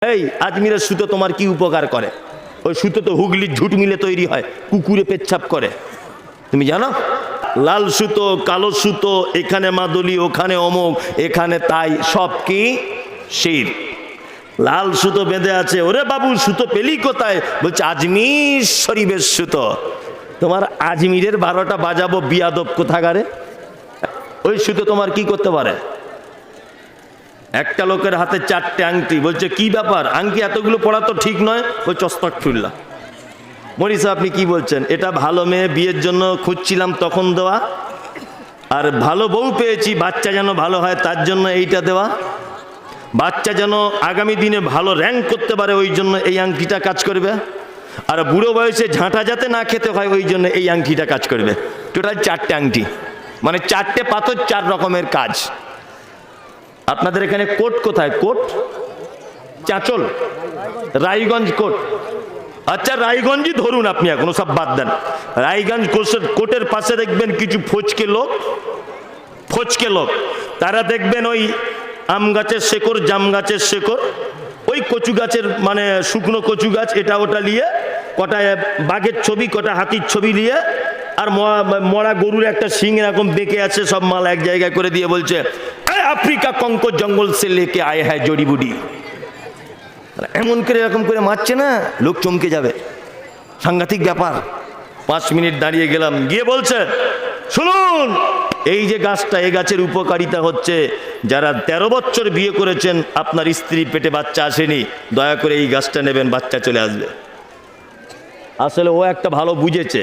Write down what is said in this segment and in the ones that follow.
এই আজমিরের সুতো তোমার কি উপকার করে? ওই সুতো তো হুগলির ঝুট মিলে তৈরি হয়, কুকুরে পেচ্ছাপ করে, তুমি জানো? লাল সুতো, কালো সুতো, এখানে মাদুলি, ওখানে অমুক, এখানে তাই, সব কি শির। লাল সুতো বেঁধে আছে, ওরে বাবু সুতো পেলি কোথায়? বলছে আজমির শরীফের সুতো। তোমার আজমিরের 12টা বাজাবো বিয়াদব কোথাকারে। ওই সুতো তোমার কি করতে পারে? একটা লোকের হাতে 4টে আংটি, বলছে কি ব্যাপার, আংটি এতগুলো পড়া তো ঠিক নয়। ওই আস্তাগফিরুল্লাহ। মরিসা আপনি কি বলছেন? এটা ভালো মেয়ে বিয়ের জন্য খুঁজছিলাম তখন দেওয়া, আর ভালো বউ পেয়েছি বাচ্চা যেন ভালো হয় তার জন্য এইটা দেওয়া, বাচ্চা যেন আগামী দিনে ভালো র্যাঙ্ক করতে পারে ওই জন্য এই আংটিটা কাজ করবে, আর বুড়ো বয়সে ঝাঁটা যাতে না খেতে হয় ওই জন্য এই আংটিটা কাজ করবে। টোটাল 4টে আংটি, মানে 4টে পাথর, 4 রকমের কাজ। আপনাদের এখানে কোট কোথায়? Court Chanchal, Raiganj court. আচ্ছা রায়গঞ্জই ধরুন আপনি, এখন সব বাদ দেন। রায়গঞ্জ কোটের পাশে দেখবেন কিছু ফচকে লোক, তারা দেখবেন ওই আম গাছের শেকড়, জাম গাছের শেকড়, ওই কচু গাছের মানে শুকনো কচু গাছ, এটা ওটা নিয়ে, কটা বাঘের ছবি, কটা হাতির ছবি নিয়ে, আর মরা গরুর একটা শিং এরকম বেঁকে আছে, সব মাল এক জায়গায় করে দিয়ে বলছে আফ্রিকা কঙ্কর জঙ্গল সে লেকে আয়ে হ্যায় জড়ি বুড়ি। এমন করে এরকম করে মারছে না, লোক চমকে যাবে, সাংঘাতিক ব্যাপার। 5 মিনিট দাঁড়িয়ে গেলাম, গিয়ে বলছে শুনুন এই যে গাছটা, এই গাছের উপকারিতা হচ্ছে যারা 13 বছর বিয়ে করেছেন আপনার স্ত্রীর পেটে বাচ্চা আসেনি, দয়া করে এই গাছটা নেবেন, বাচ্চা চলে আসবে। আসলে ও একটা ভালো বুঝেছে,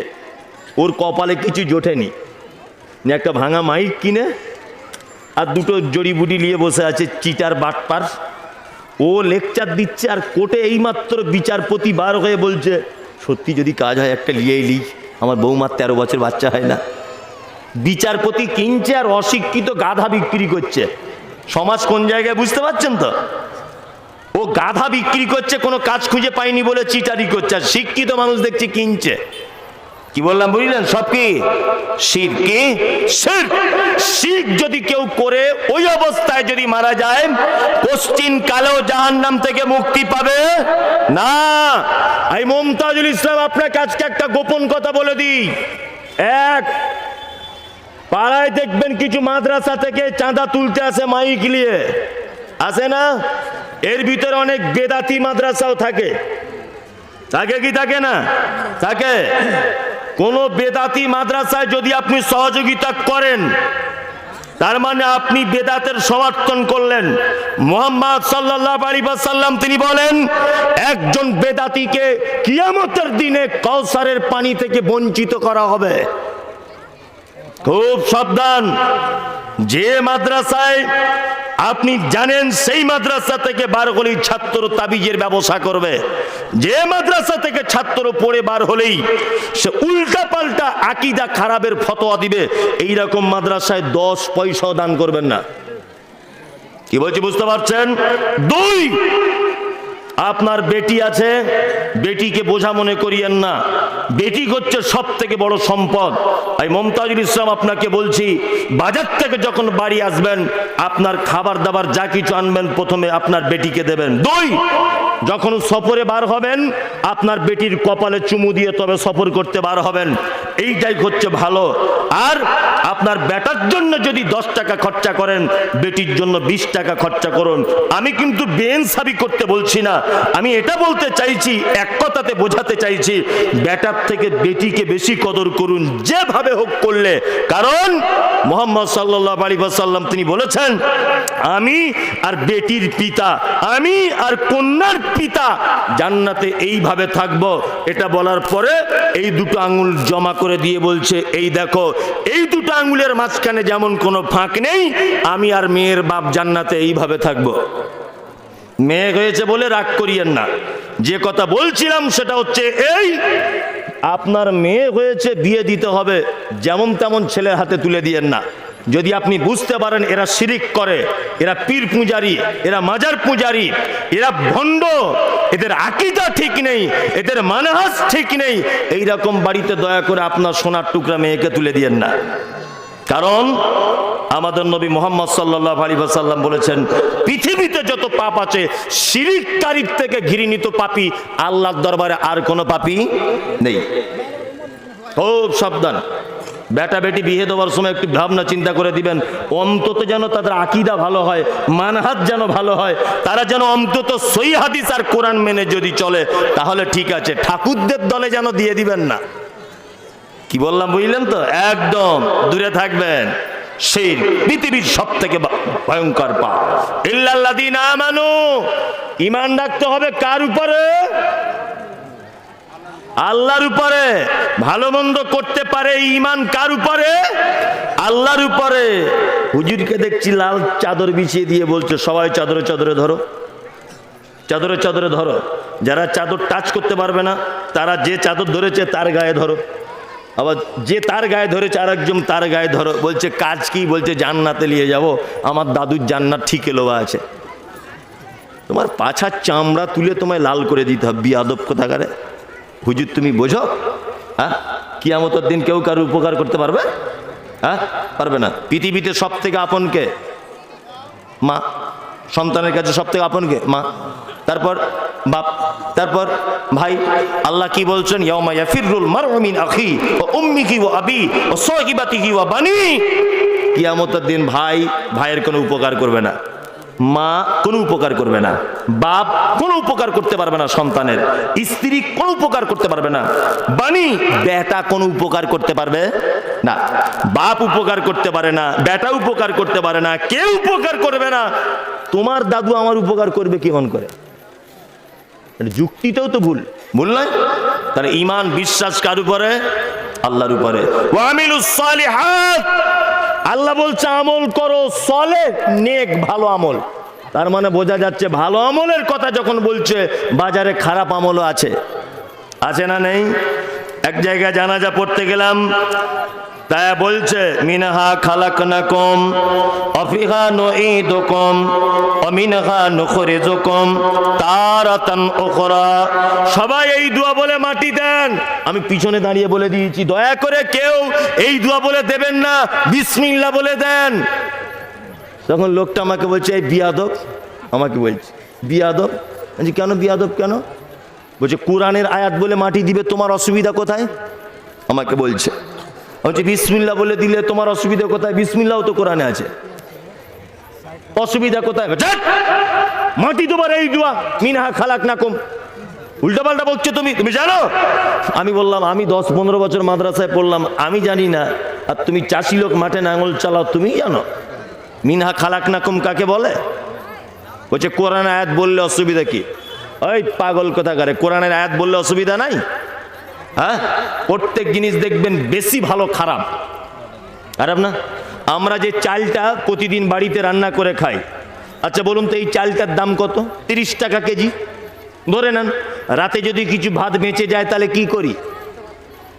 ওর কপালে কিছু জোটেনি, একটা ভাঙা মাইক কিনে আর 2টো জড়িবুটি নিয়ে বসে আছে, চিটার বাটপার। ও লেকচার দিচ্ছে, আর কোর্টে এইমাত্র বিচারপতি বার হয়ে বলছে সত্যি যদি কাজ হয় একটা লিয়েই লিই, আমার বৌমার 13 বছর বাচ্চা হয় না। বিচারপতি কিনছে আর অশিক্ষিত গাধা বিক্রি করছে। সমাজ কোন জায়গায় বুঝতে পারছেন তো? ও গাধা বিক্রি করছে, কোনো কাজ খুঁজে পায়নি বলে চিটারি করছে, আর শিক্ষিত মানুষ দেখছে কিনছে। কি বললাম বুঝলেন? সব কি শিরক। কি শিরক? শিরক যদি কেউ করে ওই অবস্থায় যদি মারা যায়, পশ্চিম কালেও জাহান্নাম থেকে মুক্তি পাবে না। এই মুমতাজুল ইসলাম আপনাকে আজকে একটা গোপন কথা বলে দিই। এক, পাড়ায় দেখবেন কিছু মাদ্রাসা থেকে চাঁদা তুলতে আসে মাইক নিয়ে, আসে না? এর ভিতরে অনেক বেদাতি মাদ্রাসাও থাকে, থাকে কি থাকে না? থাকে। কোন বেদাতি মাদ্রাসায় যদি আপনি সহযোগিতা করেন, তার মানে আপনি বেদাতের সমর্থন করলেন। মুহাম্মদ সাল্লাল্লাহু আলাইহি ওয়াসাল্লাম তিনি বলেন, একজন বেদাতিকে কিয়ামতের দিনে কাউসারের পানি থেকে বঞ্চিত করা হবে। খুব সাবধান। যে মাদ্রাসায় আপনি জানেন সেই মাদ্রাসা থেকে বার হলেই ছাত্র তাবিজের ব্যবসা করবে, যে মাদ্রাসা থেকে ছাত্র পড়ে বার হলেই সে উল্টা পাল্টা আকীদা খারাপের ফতোয়া দিবে, এইরকম মাদ্রাসায় 10 পয়সাও দান করবেন না। কি বলছি বুঝতে পারছেন? 2, আপনার বেটি আছে, বেটিকে বোঝা মনে করিয়েন না, বেটি হচ্ছে সব থেকে বড় সম্পদ। এই মুমতাজুল ইসলাম আপনাকে বলছি, বাজার থেকে যখন বাড়ি আসবেন আপনার খাবার দাবার যা কিছু আনবেন প্রথমে আপনার বেটিকে দেবেন। 2, যখন সফরে বার হবেন আপনার বেটির কপালে চুমু দিয়ে তবে সফর করতে বার হবেন, এইটাই হচ্ছে ভালো। আর আপনার বেটার জন্য যদি 10 টাকা খরচা করেন, বেটির জন্য 20 টাকা খরচা করুন। আমি কিন্তু বেইনসাফি করতে বলছি না, আমি এটা বলতে চাইছি, এক কথাতে বোঝাতে চাইছি, বেটার থেকে বেটিকে বেশি কদর করুন যেভাবে হোক করলে। কারণ মুহাম্মদ সাল্লাল্লাহু আলাইহি ওয়াসাল্লাম তিনি বলেছেন, আমি আর বেটির পিতা, আমি আর কন্যার পিতা জান্নাতে এইভাবে থাকবো। এটা বলার পরে এই 2টো আঙ্গুল জমা করে দিয়ে বলছে, এই দেখো এই 2টো আঙ্গুলের মাঝখানে যেমন কোনো ফাঁক নেই, আমি আর মেয়ের বাপ জান্নাতে এইভাবে থাকবো। মেয়ে হয়েছে বলে রাগ করিয়েন না, যে কথা বলছিলাম সেটা হচ্ছে এই, আপনার মেয়ে হয়েছে বিয়ে দিতে হবে, যেমন তেমন ছেলের হাতে তুলে দিয়েন না। যদি আপনি বুঝতে পারেন এরা শিরিক করে, এরা পীর পূজারি, এরা মাজার পূজারি, এরা ভণ্ড, এদের আকীদা ঠিক নেই, এদের মানহাজ ঠিক নেই, এইরকম বাড়িতে দয়া করে আপনার সোনার টুকরা মেয়েকে তুলে দিয়েন না। কারণ আমাদের নবী মুহাম্মদ সাল্লাল্লাহু আলাইহি ওয়াসাল্লাম বলেছেন, পৃথিবীতে যত পাপ আছে শিরককারীর থেকে ঘৃণিত পাপী আল্লাহর দরবারে আর কোনো পাপী নেই। খুব সাবধান। বেটা বেটি বিয়ে দেওয়ার সময় একটু ভাবনা চিন্তা করে দিবেন, অন্তত যেন তাদের আকীদা ভালো হয়, মানহাজ যেন ভালো হয়, তারা যেন অন্তত সহিহ হাদিস আর কোরআন মেনে যদি চলে তাহলে ঠিক আছে। ঠাকুরদের দলে যেন দিয়ে দিবেন না। কি বললাম বুঝলেন তো? একদম দূরে থাকবেন। শিরক পৃথিবীর সব থেকে ভয়ঙ্কর পাপ। ইল্লাল্লাযীনা আমানু, ঈমান রাখতে হবে কার উপরে? আল্লাহর উপরে। ভালো মন্দ করতে পারে ঈমান কার উপরে? আল্লাহর উপরে। হুজুরকে দেখছি লাল চাদর বিছিয়ে দিয়ে বলছে সবাই চাদরে চাদরে ধরো, চাদরে চাদরে ধরো। যারা চাদর টাচ করতে পারবে না তারা যে চাদর ধরেছে তার গায়ে ধরো, আবার যে তার গায়ে ধরেছে আর একজন তার গায়ে ধরো। বলছে কাজ কি? বলছে জান্নাতে নিয়ে যাব, আমার দাদুর জান্নাত ঠিক এলোয়া আছে। তোমার পাছার চামড়া তুলে তোমায় লাল করে দিতে হবে, বিয়াদব কোথাকারে। হুজুর তুমি বোঝো? হ্যাঁ, কিয়ামতের দিন কেউ কারো উপকার করতে পারবে? হ্যাঁ, পারবে না। পৃথিবীতে সব থেকে আপনকে? মা। সন্তানের কাছে সব থেকে আপনকে? মা। তারপর বাপ, তারপর ভাই। আল্লাহ কি বলছেন? ইয়াউমা ইয়াফিরুল মারউ মিন আখি ওয়া উম্মিহি ওয়া আবি ওয়া সাহিবাতিহি ওয়া বানি। কিয়ামতের দিন ভাই ভাইয়ের কোনো উপকার করবে না, মা কোনো উপকার করবে না, বাপ কোনো উপকার করতে পারবে না সন্তানের, স্ত্রী কোনো উপকার করতে পারবে না, বানি বেটা কোনো উপকার করতে পারবে না। বাপ উপকার করতে পারে না, বেটা উপকার করতে পারে না, কেউ উপকার করবে না। তোমার দাদু আমার উপকার করবে কি মন করে? যুক্তিটাও তো ভুল, ভুল নয়? তাহলে ঈমান বিশ্বাস কার উপরে? আল্লাহর উপরে। ওয়া আমিলুস সালিহাত, আল্লাহ বলছে আমল করো সলেহ, নেক, ভালো আমল। তার মানে বোঝা যাচ্ছে ভালো আমলের কথা যখন বলছে বাজারে খারাপ আমলও আছে। আছে না নেই? এক জায়গায় জানাজা পড়তে গেলাম, তাই বলছে মিনহা খালাকনাকুম ওয়া ফিহা নুঈদুকুম ওয়া মিনহা নুখরিজুকুম তারাতান উখরা। সবাই এই দোয়া বলে মাটি দেন। আমি পিছনে দাঁড়িয়ে বলে দিয়েছি দয়া করে কেউ এই দোয়া বলে দেবেন না, বিসমিল্লাহ বলে দেন। তখন লোকটা আমাকে বলছে এই বিয়াদব, আমাকে বলছে বিয়াদব। বলছি কেন বিয়াদব কেন? বলছে কোরআনের আয়াত বলে মাটি দিবে, তোমার অসুবিধা কোথায়? আমাকে বলছে। বলছে বিসমিল্লাহ বলে দিলে তোমার অসুবিধা কোথায়? বিসমিল্লাহও তো কোরআনে আছে, অসুবিধা কোথায়? মাটি তোমার এই দোয়া মিনহা খালাকনাকুম। উল্টা পাল্টা বলছো তুমি, তুমি জানো? আমি বললাম আমি 10-15 বছর মাদ্রাসায় পড়লাম, আমি জানি না। আর তুমি চাষি লোক, মাঠে নাঙল চালাও, তুমি জানো মিনহা খালাকনাকুম কাকে বলে? বলছে কোরআন আয়াত বললে অসুবিধা কি? ওই পাগল কোথাকারে, কোরআনের আয়াত বললে অসুবিধা নাই? হ্যাঁ, প্রত্যেক জিনিস দেখবেন বেশি ভালো খারাপ। খারাপ না? আমরা যে চালটা প্রতিদিন বাড়িতে রান্না করে খাই, আচ্ছা বলুন তো এই চালটার দাম কত? 30 টাকা কেজি ধরে নেন। রাতে যদি কিছু ভাত বেঁচে যায় তাহলে কি করি?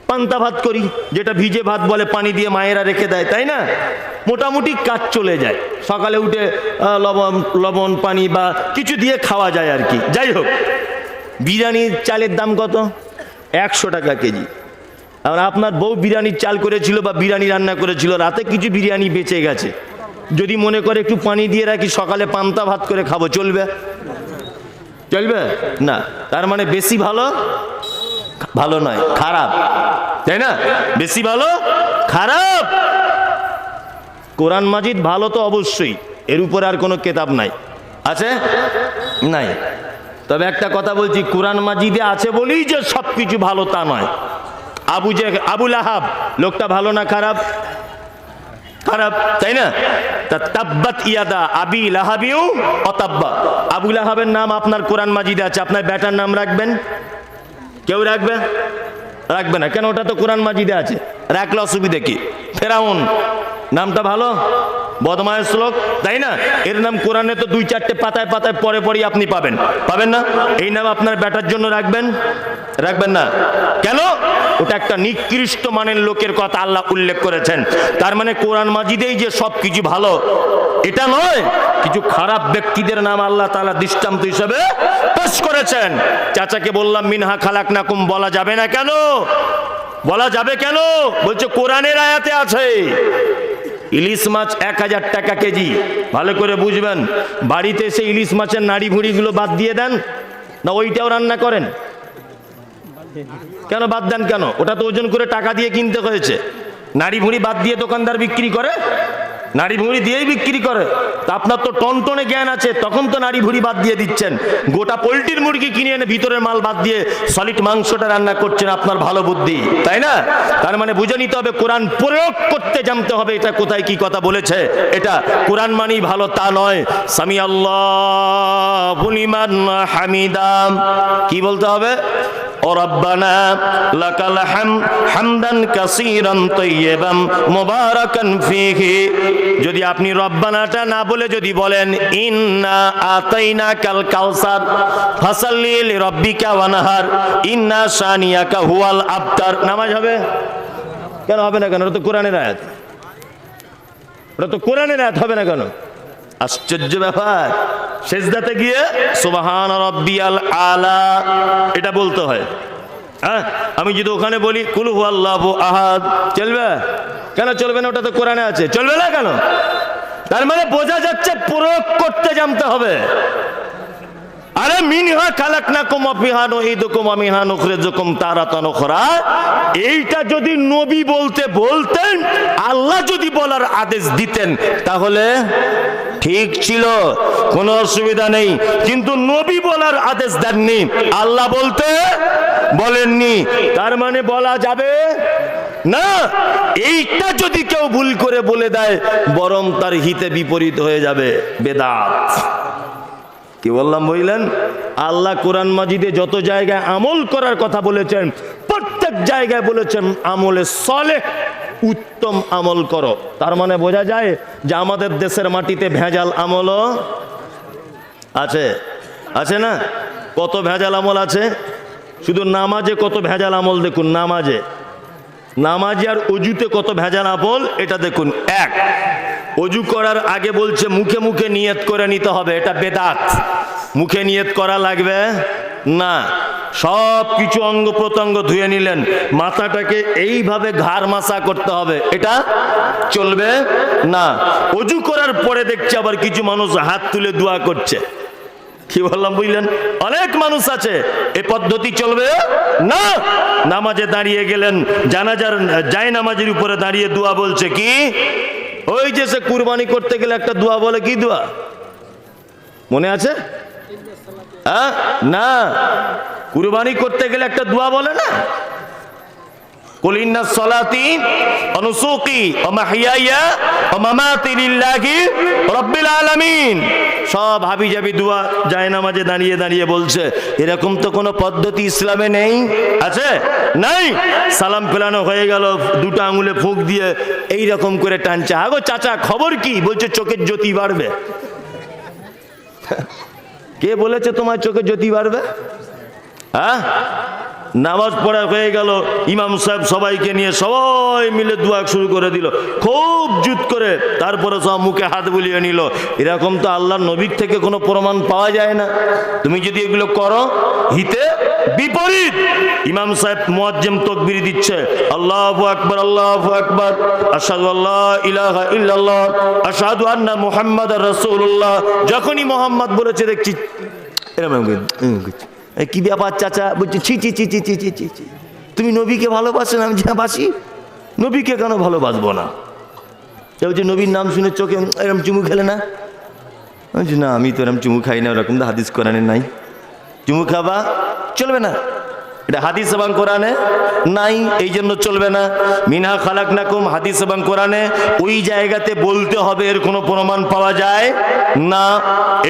পান্তা ভাত করি, যেটা ভিজে ভাত বলে, পানি দিয়ে মায়েরা রেখে দেয়, তাই না? মোটামুটি কাজ চলে যায়। সকালে উঠে লবণ পানি বা কিছু দিয়ে খাওয়া যায় আর কি। যাই হোক, বিরিয়ানির চালের দাম কত? 100 টাকা কেজি। আর আপনার বউ বিরিয়ানির চাল করেছিল বা বিরিয়ানি রান্না করেছিল, রাতে কিছু বিরিয়ানি বেঁচে গেছে, যদি মনে করে একটু পানি দিয়ে রাখি, সকালে পান্তা ভাত করে খাবো, চলবে? চলবে না। তার মানে বেশি ভালো ভালো নয়, খারাপ, তাই না? বেশি ভালো খারাপ। কোরআন মাজিদ ভালো তো অবশ্যই, এর উপরে আর কোনো কেতাব নাই। আছে? নাই। তবে একটা কথা বলছি, কোরআন মাজিদে আছে বলেই যে সব কিছু ভালো তা নয়। আবু লাহাব লোকটা ভালো না খারাপ? খারাপ, তাই না? তা তাব্বাত ইয়াদা আবি লাহাবিউ ওয়া তাব্বা। আবু লাহাবের নাম আপনার কোরআন মাজিদে আছে, আপনার বেটার নাম রাখবেন? কেউ রাখবে? রাখবে না। কেন? ওটা তো কোরআন মাজিদে আছে, রাখলে অসুবিধা কি? ফেরাউন নামটা ভালো, বদমায়েশ লোক, তাই না? এর নাম কোরআনে তো 2-4টে পাতায় পাতায় পরে পরই আপনি পাবেন, পাবেন না? এই নাম আপনার বেটার জন্য রাখবেন? রাখবেন না। কেন? ওটা একটা নিকৃষ্ট মানের লোকের কথা আল্লাহ উল্লেখ করেছেন। তার মানে কোরআন মাজিদেই যে সব কিছু ভালো এটা নয়, কিছু খারাপ ব্যক্তিদের নাম আল্লাহ তাআলা দৃষ্টান্ত হিসেবে পেশ করেছেন। চাচাকে বললাম মিনহা খালাকনাকুম বলা যাবে না কেন? বলা যাবে কেন? বলছে কোরআনের আয়াতে আছে। ইলিশ মাছ 1000 টাকা কেজি। ভালো করে বুঝবেন, বাড়িতে এসে ইলিশ মাছের নাড়ি ভুঁড়িগুলো বাদ দিয়ে দেন না ওইটাও রান্না করেন? কেন বাদ দেন কেন? ওটা তো ওজন করে টাকা দিয়ে কিনতে হয়েছে। নাড়ি ভুঁড়ি বাদ দিয়ে দোকানদার বিক্রি করে? নাড়ি ভুঁড়ি দিয়েই বিক্রি করে। তা আপনার তো টনটনে জ্ঞান আছে, তখন তো নাড়ি ভুঁড়ি বাদ দিয়ে দিচ্ছেন। গোটা পোলট্রির মুরগি কিনে এনে ভিতরের মাল বাদ দিয়ে সলিড মাংসটা রান্না করছেন, আপনার ভালো বুদ্ধি, তাই না? তার মানে বুঝে নিতে হবে, কোরআন প্রয়োগ করতে জানতে হবে। এটা কোথায় কি কথা বলেছে, এটা কোরআন মানেই ভালো তা নয়। সামি আল্লাহু লিমান হামিদা, কি বলতে হবে? ও রব্বানা লাকাল হামদ হামদান কাসীরান তাইয়্যিবান মুবারাকান ফীহি। যদি আপনি রব্বানাটা না বলে যদি বলেন ইন্না আতাইনাকাল কাউসার ফাসাল্লি লিরাব্বিকা ওয়ানহার ইন্না শানিয়াকা হুয়াল আবতার, নামাজ হবে? কেন হবে না কেন? ওটা তো কোরআনের আয়াত, ওটা তো কোরআনের আয়াত, হবে না কেন? আশ্চর্য ব্যাপার। সেজদাতে গিয়ে সুবহান রাব্বিয়াল আলা এটা বলতে হয়। হ্যাঁ, আমি যদি ওখানে বলি কুল হুয়াল্লাহু আহাদ, চলবে? কেন চলবে না? ওটা তো কোরআনে আছে, চলবে না কেন? তার মানে বোঝা যাচ্ছে প্রয়োগ করতে জানতে হবে। আরে মিনহা খালাকনাকুম ওয়া ফিহা নুঈদুকুম ওয়া মিনহা নুখরিজুকুম তারাতান উখরা, এইটা যদি নবী বলতে বলতেন, আল্লাহ যদি বলার আদেশ দিতেন, তাহলে ঠিক ছিল, কোনো অসুবিধা নেই। কিন্তু নবী বলার আদেশ দেননি, আল্লাহ বলতে বলেননি, তার মানে বলা যাবে না। এইটা যদি কেউ ভুল করে বলে দেয়, বরং তার হিতে বিপরীত হয়ে যাবে, বেদাত। কি বললাম বুঝলেন? আল্লাহ কোরআন মাজিদে যত জায়গায় আমল করার কথা বলেছেন, প্রত্যেক জায়গায় বলেছেন আমলে সলেহ, উত্তম আমল করো। তার মানে বোঝা যায় যে আমাদের দেশের মাটিতে ভেজাল আমলও আছে, আছে না? কত ভেজাল আমল আছে। শুধু নামাজে কত ভেজাল আমল দেখুন, নামাজে আর অজুতে কত ভেজাল আমল এটা দেখুন। এক, অজু করার আগে বলছে মুখে মুখে নিয়ত করে নিতে হবে, এটা বেদাত। মুখে নিয়ত করা লাগবে না, সব কিছু অঙ্গ প্রত্যঙ্গ ধুয়ে নিলেন, মাথাটাকে এইভাবে ঘাড় মাসা করতে হবে, এটা চলবে না। অজু করার পরে দেখছি আবার কিছু মানুষ হাত তুলে দোয়া করছে। কি বললাম বুঝলেন? অনেক মানুষ আছে, এ পদ্ধতি চলবে না। নামাজে দাঁড়িয়ে গেলেন, জানাজার যায় নামাজের উপরে দাঁড়িয়ে দোয়া বলছে, কি ওই যে সে কুরবানি করতে গেলে একটা দোয়া বলে, কি দোয়া মনে আছে? হ্যাঁ, না, কুরবানি করতে গেলে একটা দোয়া বলে না, কুল ইন্না সলাতি ওয়া নুসুকি ওয়া মাহইয়ায়া ওয়া মামাতি লিল্লাহি রাব্বিল আলামিন। সব হাবিজাবি দোয়া যায় নামাজে দাঁড়িয়ে দাঁড়িয়ে বলছে। এরকম তো কোনো পদ্ধতি ইসলামে নেই, আছে? নাই। সালাম ফেলানো হয়ে গেল, দুটো আঙুলে ফুঁক দিয়ে এই রকম করে টানছে। আগো চাচা খবর কি? বলছে চোখের জ্যোতি বাড়বে। কে বলেছে তোমার চোখের জ্যোতি বাড়বে? হ্যাঁ, নামাজ পড়া হয়ে গেল, ইমাম সাহেব সবাইকে নিয়ে সবাই মিলে দোয়া শুরু করে দিল, খুব জুত করে। তারপরে সব মুখে হাত বুলিয়ে নিল। এরকম তো আল্লাহর নবীর থেকে কোনো প্রমাণ পাওয়া যায় না। তুমি যদি এগুলো করো, হিতে বিপরীত। ইমাম সাহেব মুয়াজ্জিম তাকবীর দিচ্ছে, আল্লাহু আকবার, আল্লাহু আকবার, আশহাদু আল্লা ইলাহা ইল্লাল্লাহ, আশহাদু আন্না মুহাম্মাদার রাসূলুল্লাহ। যখনই মুহাম্মদ বলেছে দেখছি এরকম কি ব্যাপার চাচা? বলছি ছি ছি ছি ছি ছি ছি ছি ছি, তুমি নবীকে ভালোবাসেন? আমি যা বাসি, নবীকে কেন ভালোবাসবো না? বলছে নবীর নাম শুনে চোখে এরকম চুমু খেলে না? বলছি না, আমি তো এরকম চুমু খাই না, ওরকম তো হাদিস কোরআনে নাই। চুমু খাবা চলবে না, এটা হাদিস এবং কোরআনে নাই, এই জন্য চলবে না। মিনহা খালাকনাকুম হাদিস এবং কোরআনে ওই জায়গাতে বলতে হবে, এর কোনো প্রমাণ পাওয়া যায় না,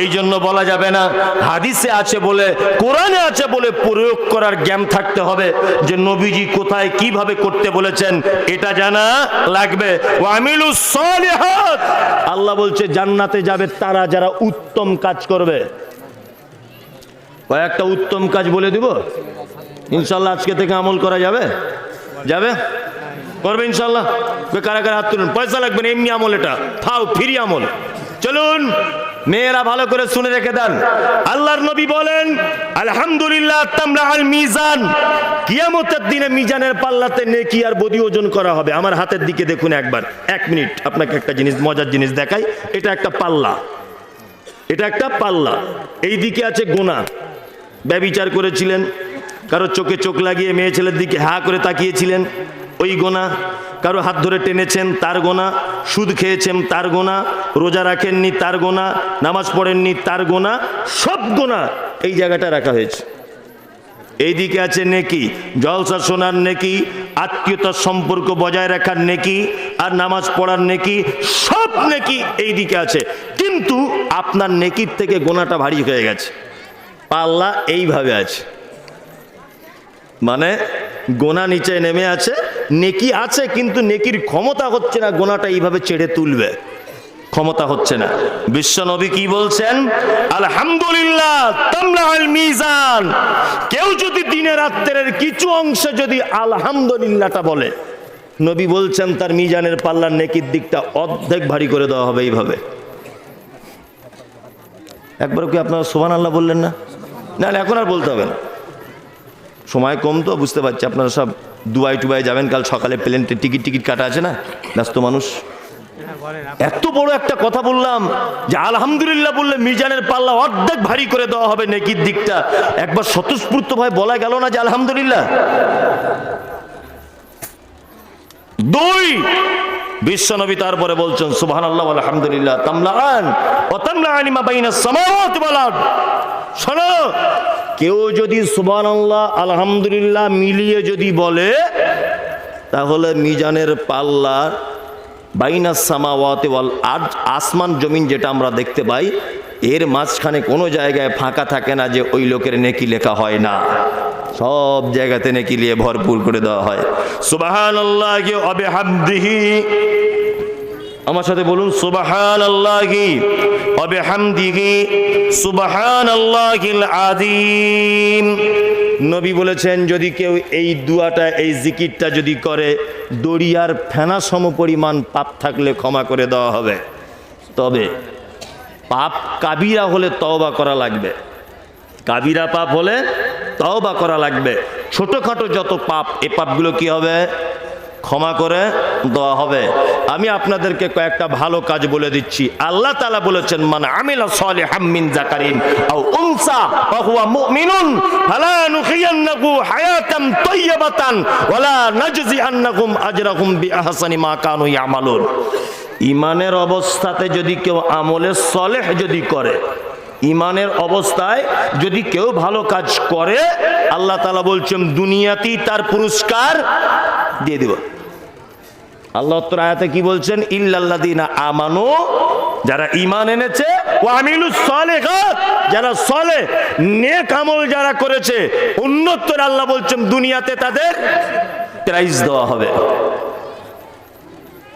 এই জন্য বলা যাবে না। হাদিসে আছে বলে, কোরআনে আছে বলে প্রয়োগ করার জ্ঞান থাকতে হবে, যে নবীজি কোথায় কিভাবে করতে বলেছেন এটা জানা লাগবে। ওয়া আমিলুস সালিহাত, আল্লাহ বলছে জান্নাতে যাবে তারা যারা উত্তম কাজ করবে। কয়েকটা উত্তম কাজ বলে দিব, ইনশাল্লাহ আজকে থেকে আমল করা যাবে, যাবে, করবে ইনশাল্লাহ। কারা কারা হাত তুলুন, পয়সা লাগবে না, এমনি আমল, এটা ফাও ফ্রি আমল। চলুন মেয়েরা ভালো করে শুনে রেখে দেন। আল্লাহর নবী বলেন, আলহামদুলিল্লাহ আলহামদুলিল্লাহ তামলা আল মিজান, কিয়ামতের দিনে মিজানের পাল্লাতে নেকি আর বদি ওজন করা হবে। আমার হাতের দিকে দেখুন একবার, 1 মিনিট আপনাকে একটা জিনিস, মজার জিনিস দেখাই। এটা একটা পাল্লা, এটা একটা পাল্লা। এই দিকে আছে গোনা, ব্যভিচার করেছিলেন, কারো চোখে চোখ লাগিয়ে মেয়ে ছেলের দিকে হা করে তাকিয়েছিলেন, ওই গোনা। কারো হাত ধরে টেনেছেন, তার গোনা। সুদ খেয়েছেন, তার গোনা। রোজা রাখেননি, তার গোনা। নামাজ পড়েননি, তার গোনা। সব গোনা এই জায়গাটা রাখা হয়েছে। এইদিকে আছে নেকি, জলসা শোনার নেকি, আত্মীয়তার সম্পর্ক বজায় রাখার নেকি, আর নামাজ পড়ার নেকি, সব নেকি এইদিকে আছে। কিন্তু আপনার নেকির থেকে গোনাটা ভারী হয়ে গেছে, পাল্লা এইভাবে আছে, মানে গোনা নিচে নেমে আছে, নেকি আছে কিন্তু নেকির ক্ষমতা হচ্ছে না, গোনাটা এইভাবে চেড়ে তুলবে, ক্ষমতা হচ্ছে না। বিশ্ব নবী কি বলছেন? আলহামদুলিল্লাহ তামলা আল মিজান। কেউ যদি দিনে রাত্রের কিছু অংশে যদি আলহামদুলিল্লাহটা বলে, নবী বলছেন তার মিজানের পাল্লার নেকির দিকটা অর্ধেক ভারী করে দেওয়া হবে এইভাবে। একবার কি আপনারা সুবহানাল্লাহ বললেন না? না এখন আর বলতে হবে না, সময় কম তো, বুঝতে পারছি আপনারা সব দুবাই টুবাই যাবেন, কাল সকালে প্লেনতে টিকিট কাটা আছে না, ব্যস্ত মানুষ। এত বড় একটা কথা বললাম যে আলহামদুলিল্লাহ বললে মিজানের পাল্লা অর্ধেক ভারী করে দেওয়া হবে নেকির দিকটা, একবার স্বতঃস্ফূর্ত ভাবে বলা গেল না যে আলহামদুলিল্লাহ? 2 বিশ্বনবী তারপরে বলছেন সুবহানাল্লাহ ওয়া আলহামদুলিল্লাহ তামলাআন ওয়া তামলাআনি মা বাইনাস সামাওয়াতি ওয়াল আরদ। শোনো, কেউ যদি সুবহানাল্লাহ আলহামদুলিল্লাহ মিলিয়ে যদি বলে, তাহলে মিজানের পাল্লা বাইনাস সামাওয়াতি ওয়াল আরদ, আসমান জমিন যেটা আমরা দেখতে পাই, এর মাঝখানে কোনো জায়গায় ফাঁকা থাকে না যে ওই লোকের নেকি লেখা হয় না, সব জায়গাতে নেকি নিয়ে ভরপুর করে দেওয়া হয়। সুবহানাল্লাহি ওয়া বিহামদিহি, আমার সাথে বলুন সুবহানাল্লাহি ওয়া বিহামদিহি সুবহানাল্লাহিল আযীম। নবী বলেছেন যদি কেউ এই দুয়াটা, এই জিকিরটা যদি করে, দরিয়ার ফেনা সম পরিমাণ পাপ থাকলে ক্ষমা করে দেওয়া হবে। তবে পাপ কাবিরা হলে তওবা করা লাগবে, কাবিরা পাপ হলে তওবা করা লাগবে। ছোটখাটো যত পাপ, এই পাপগুলো কি হবে? ক্ষমা করে দেওয়া হবে। আমি আপনাদেরকে কয়েকটা ভালো কাজ বলে দিচ্ছি। আল্লাহ তাআলা বলেছেন মান আমিলা সালিহাম মিন যাকারিন আও উনসা ওয়া হুয়া মুমিনুন ফালা নুহিয়ান্নাহু হায়াতাম তাইয়্যিবাতান ওয়ালা নাজজিআন্নাহুম আজরাহুম বিআহসানি মা কানু ইয়ামালুন। ঈমানের অবস্থাতে যদি কেউ আমলে সলেহ যদি করে, ঈমানের অবস্থায় যদি কেউ ভালো কাজ করে, আল্লাহ তাআলা বলছেন দুনিয়াতেই তার পুরস্কার দিয়ে দিব। আল্লাহ উত্তর আয়াতে কি বলছেন? ইল্লাল্লাযিনা আমানু, যারা ঈমান এনেছে, ওয়া আমিলুস সালিহাত, যারা সলেহ নেক আমল যারা করেছে, উন্নতর আল্লাহ বলছেন দুনিয়াতে তাদের প্রাইজ দেওয়া হবে।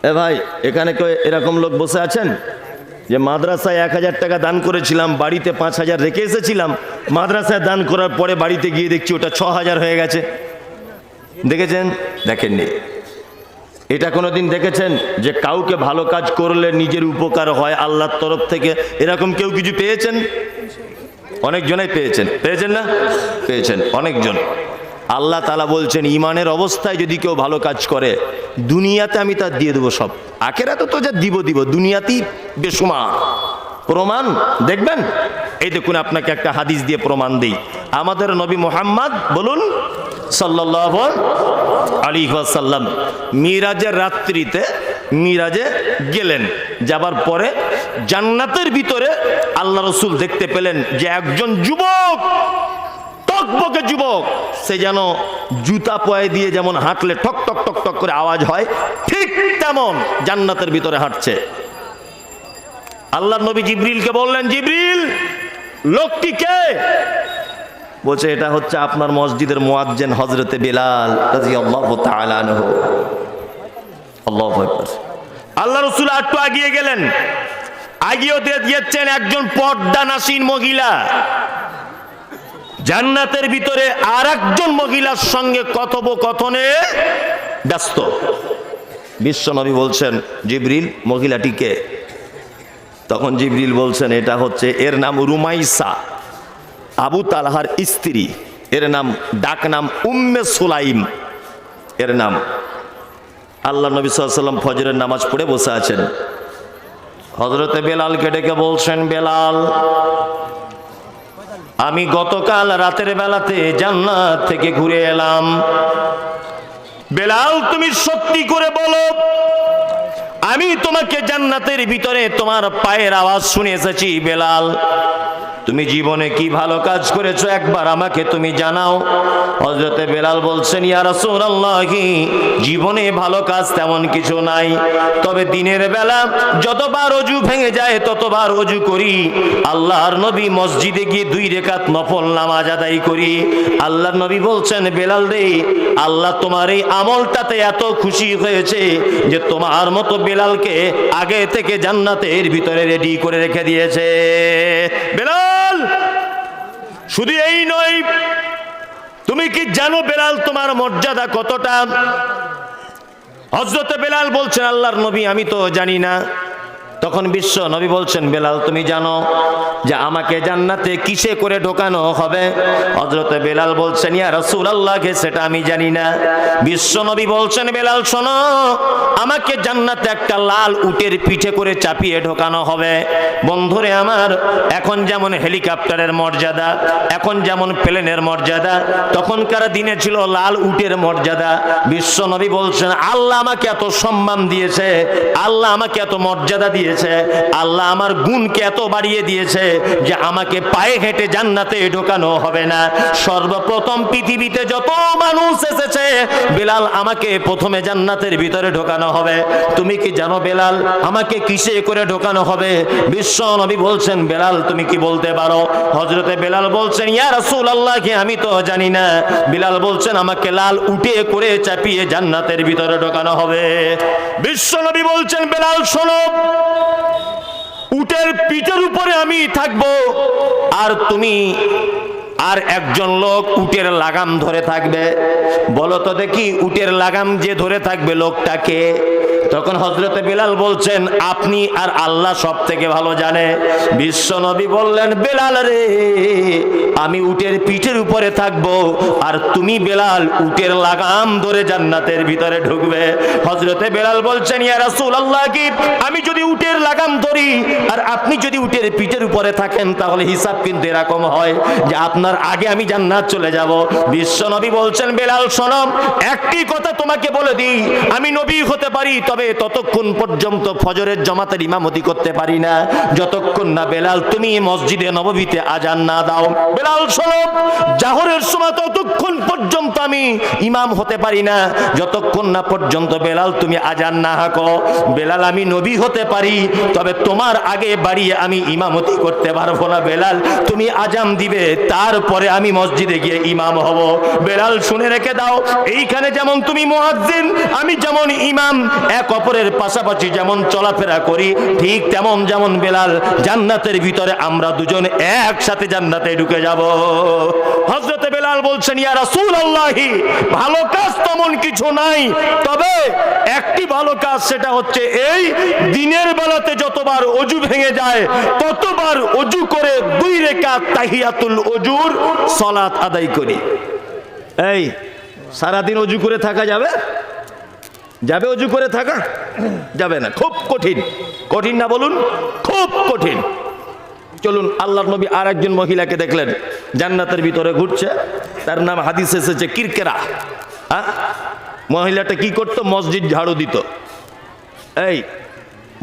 এ ভাই, এখানে কেউ এরকম লোক বসে আছেন যে মাদ্রাসায় 1000 টাকা দান করেছিলাম, বাড়িতে 5000 রেখে এসেছিলাম, মাদ্রাসায় দান করার পরে বাড়িতে গিয়ে দেখছি ওটা 6000 হয়ে গেছে? দেখেছেন? দেখেননি। এটা কোনোদিন দেখেছেন যে কাউকে ভালো কাজ করলে নিজের উপকার হয় আল্লাহর তরফ থেকে? এরকম কেউ কিছু পেয়েছেন? অনেকজনই পেয়েছেন, পেয়েছেন না? পেয়েছেন অনেকজন। আল্লাহ তাআলা বলছেন ঈমানের অবস্থায় যদি কেউ ভালো কাজ করে, দুনিয়াতে আমি তার দিয়ে দেবো সব, আখিরাতে তো যা দিব, দুনিয়াতেই বেশুমার। প্রমাণ দেখবেন? এই দেখুন, আপনাকে একটা হাদিস দিয়ে প্রমাণ দিই। আমাদের নবী মুহাম্মদ বলুন সাল্লাল্লাহু আলাইহি ওয়াসাল্লাম মিরাজের রাত্রিতে মিরাজে গেলেন, যাবার পরে জান্নাতের ভিতরে আল্লাহ রাসূল দেখতে পেলেন যে একজন যুবক, টকবকে যুবক, সে যেন জুতা পায়ে দিয়ে যেমন হাঁটলে ঠক ঠক ঠক ঠক করে আওয়াজ হয়, ঠিক তেমন জান্নাতের ভিতরে হাঁটছে। আল্লাহর নবী জিবরিলকে বললেন, জিবরিল, লোকটি কে? বলছে এটা হচ্ছে আপনার মসজিদের মুয়াজ্জিন হযরতে বেলাল রাদিয়াল্লাহু তাআলা আনহু। আল্লাহু আকবার। আল্লাহ রাসূল একটু এগিয়ে গেলেন, আগিয়ে দিয়েছেন একজন পর্দানাসীন মহিলা জান্নাতের ভিতরে আরেকজন মহিলার সঙ্গে কথোপকথনে ব্যস্ত। বিশ্বনবী বলছেন, জিবরিল, মহিলাটিকে? তখন জিবরিল বলছেন এটা হচ্ছে, এর নাম রুমাইসা। আবু তালহার স্ত্রী, এর নাম ডাক নাম উম্মে সুলাইম এর নাম। আল্লাহ নবী সাল্লাল্লাহু আলাইহি ওয়াসাল্লাম ফজরের নামাজ পড়ে বসে আছেন। হযরতে বেলালকে ডেকে বলছেন, বেলাল, আমি গতকাল রাতের বেলাতে জান্নাত থেকে ঘুরে এলাম। বেলাল, তুমি সত্যি করে বলো, আমি তোমাকে জান্নাতের ভিতরে তোমার পায়ের আওয়াজ শুনে এসেছি। বেলাল, তুমি জীবনে কি ভালো কাজ করেছো একবার আমাকে তুমি জানাও। হযরতে বেলাল বলছেন, ইয়া রাসূলুল্লাহ, জীবনে ভালো কাজ তেমন কিছু নাই, তবে দিনের বেলা যতবার ওযু ভেঙে যায় ততবার ওযু করি। আল্লাহর নবী মসজিদে গিয়ে 2 রাকাত নফল নামাজ আদায় করি। আল্লাহর নবী বলছেন, বেলাল রে, আল্লাহ তোমার এই আমলটাতে এত খুশি হয়েছে যে তোমার মতো বেলালকে আগে থেকে জান্নাতের ভিতরে রেডি করে রেখে দিয়েছে। বেলাল, শুধু এই নয়, তুমি কি জানো বেলাল তোমার মর্যাদা কতটা? হযরতে বেলাল বলছেন, আল্লাহর নবী, আমি তো জানি না। তখন বিশ্ব নবী বলছেন, বেলাল, তুমি জানো যে আমাকে জান্নাতে কিসে করে ঢোকানো হবে? হযরতে বেলাল বলছেন, ইয়া রাসূলুল্লাহ, সেটা আমি জানি না। বিশ্ব নবী বলছেন, বেলাল শোনো, আমাকে জান্নাতে একটা লাল উটের পিঠে করে চাপিয়ে ঢোকানো হবে। বন্ধুরে আমার, এখন যেমন হেলিকপ্টারের মর্যাদা, এখন যেমন প্লেনের মর্যাদা, তখনকার দিনে ছিল লাল উটের মর্যাদা। বিশ্ব নবী বলছেন, আল্লাহ আমাকে এত সম্মান দিয়েছে, আল্লাহ আমাকে এত মর্যাদা দিয়েছে, আল্লাহ আমার গুণকে এত বাড়িয়ে দিয়েছে যে আমাকে পায়ে হেঁটে জান্নাতে ঢোকানো হবে না। সর্বপ্রথম পৃথিবীতে যত মানুষ এসেছে, বেলাল আমাকে প্রথমে জান্নাতের ভিতরে ঢোকানো হবে। তুমি কি জানো বেলাল আমাকে কিসে করে ঢোকানো হবে? বিশ্ব নবী বলছেন, বেলাল, তুমি কি বলতে পারো? হযরতে বেলাল বলছেন, ইয়া রাসূলুল্লাহ, আমি তো জানি না। বেলাল বলছেন, আমাকে লাল উটে করে চাপিয়ে জান্নাতের ভিতরে ঢোকানো হবে। বিশ্ব নবী বলছেন, বেলাল শোনো, উটের পিঠের উপরে আমি থাকবো, আর তুমি আর একজন লোক উটের লাগাম ধরে থাকবে। বলো তো দেখি, উটের লাগাম যে ধরে থাকবে লোকটাকে? তখন হযরতে বেলাল বলছেন, আপনি আর আল্লাহ সব থেকে ভালো জানে। বিশ্ব নবী বললেন, বেলাল রে, আমি উটের পিঠের উপরে থাকবো, আর তুমি বেলাল উটের লাগাম ধরে জান্নাতের ভিতরে ঢুকবে। হযরতে বেলাল বলছেন, ইয়া রাসূলুল্লাহ, কি আমি যদি উটের লাগাম ধরি আর আপনি যদি উটের পিঠের উপরে থাকেন, তাহলে হিসাব কিন্তু এরকম হয় যে আপনার আগে আমি জান্নাত চলে যাব। বিশ্ব নবী বলছেন, বেলাল শোনো, একটি কথা তোমাকে বলে দিই, আমি নবী হতে পারি, তবে ততক্ষণ পর্যন্ত ফজরের জামাতের ইমামতি করতে পারি না যতক্ষণ না বেলাল তুমি মসজিদে নববীতে আজান না দাও। বেলাল শোনো, জাহরের সময় ততক্ষণ পর্যন্ত আমি ইমাম হতে পারি না যতক্ষণ না পর্যন্ত বেলাল তুমি আজান না হাঁকো। বেলাল, আমি নবী হতে পারি, তবে তোমার আগে বাড়িয়ে আমি ইমামতি করতে পারবো না। বেলাল, তুমি আজান দিবে, তারপরে আমি মসজিদে গিয়ে ইমাম হব। বেলাল, শুনে রেখে দাও, এইখানে যেমন তুমি মুয়াজ্জিন, আমি যেমন ইমাম, এক অপরের পাশাপাশি যেমন চলাফেরা করি, ঠিক তেমন যেমন বেলাল, জান্নাতের ভিতরে আমরা দুজন একসাথে জান্নাতে ঢুকে যাব। হযরতে বেলাল বলছেন, ইয়া রাসূলুল্লাহ, ভালো কাজ তেমন কিছু নাই, তবে একটি ভালো কাজ, সেটা হচ্ছে এই, দিনের বেলাতে যতবার ওযু ভেঙে যায় ততবার ওযু করে 2 রাকাত তাহিয়াতুল ওযুর সালাত আদায় করি। এই সারাদিন ওযু করে থাকা যাবে? যাবে ওযু করে থাকা? যাবে না, খুব কঠিন। কঠিন না বলুন? খুব কঠিন। চলুন, আল্লাহর নবী আর একজন মহিলাকে দেখলেন জান্নাতের ভিতরে ঘুরছে, তার নাম হাদিসে এসেছে কিরকেরা। মহিলাটা কি করতো? মসজিদ ঝাড়ু দিত। এই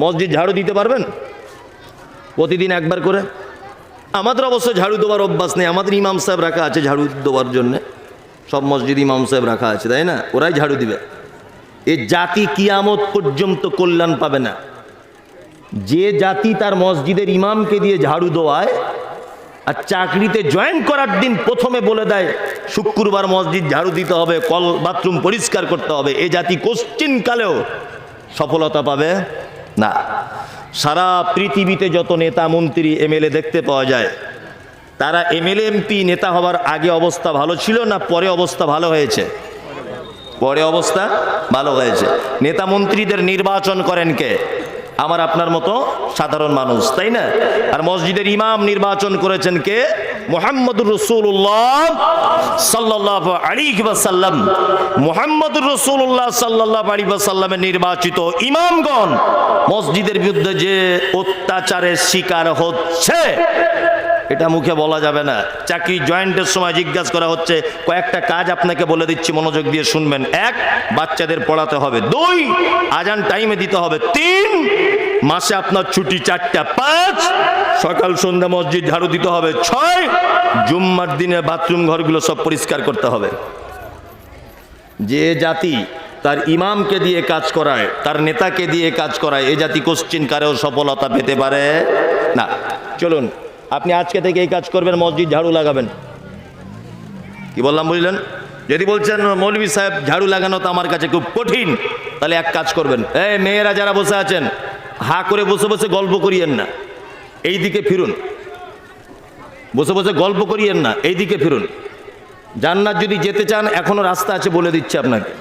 মসজিদ ঝাড়ু দিতে পারবেন প্রতিদিন একবার করে? আমাদের অবশ্য ঝাড়ু দেওয়ার অভ্যাস নেই, আমাদের ইমাম সাহেব রাখা আছে ঝাড়ু দেওয়ার জন্য, সব মসজিদ ইমাম সাহেব রাখা আছে, তাই না? ওরাই ঝাড়ু দিবে। এ জাতি কিয়ামত পর্যন্ত কল্যাণ পাবে না। যে জাতি তার মসজিদের ইমামকে দিয়ে ঝাড়ু দেওয়ায় আর চাকরিতে জয়েন করার দিন প্রথমে বলে দেয় শুক্রবার মসজিদ ঝাড়ু দিতে হবে, কল বাথরুম পরিষ্কার করতে হবে, এ জাতি কোশ্চিন কালেও সফলতা পাবে না। সারা পৃথিবীতে যত নেতা মন্ত্রী এমএলএ দেখতে পাওয়া যায়, তারা এমএলএ এমপি নেতা হওয়ার আগে অবস্থা ভালো ছিল না পরে অবস্থা ভালো হয়েছে? পরে অবস্থা ভালো হয়েছে। নেতা মন্ত্রীদের নির্বাচন করেন কে? আমার আপনার মতো সাধারণ মানুষ, তাই না? আর মসজিদের ইমাম নির্বাচন করেছেন কে? মুহাম্মদুর রাসূলুল্লাহ সাল্লাল্লাহু আলাইহি ওয়াসাল্লাম, মুহাম্মদুর রাসূলুল্লাহ সাল্লাল্লাহু আলাইহি ওয়াসাল্লামের নির্বাচিত ইমামগণ মসজিদের বিরুদ্ধে যে অত্যাচারের শিকার হচ্ছে, এটা মুখে বলা যাবে না। চাকরি জয়েন্টের সময় জিজ্ঞাসা করা হচ্ছে, কয়েকটা কাজ আপনাকে বলে দিচ্ছি, মনোযোগ দিয়ে শুনবেন। 1, বাচ্চাদের পড়াতে হবে। 2, আজান টাইমে দিতে হবে। 3, মাসে আপনার ছুটি 4টা। 5, সকাল সন্ধ্যা মসজিদ ঝাড়ু দিতে হবে। 6, জুম্মার দিনে বাথরুম ঘরগুলো সব পরিষ্কার করতে হবে। যে জাতি তার ইমামকে দিয়ে কাজ করায়, তার নেতাকে দিয়ে কাজ করায়, এ জাতি কোশ্চিন কারেও সফলতা পেতে পারে না। চলুন, আপনি আজকে থেকে এই কাজ করবেন, মসজিদ ঝাড়ু লাগাবেন। কি বললাম বুঝলেন? যদি বলছেন মৌলভী সাহেব ঝাড়ু লাগানো তো আমার কাছে খুব কঠিন, তাহলে এক কাজ করবেন, এই মেয়েরা যারা বসে আছেন, হা করে বসে বসে গল্প করিয়েন না, এই দিকে ফিরুন। বসে বসে গল্প করিয়েন না, এই দিকে ফিরুন। জান্নাত যদি যেতে চান, এখনো রাস্তা আছে, বলে দিচ্ছে আপনাকে।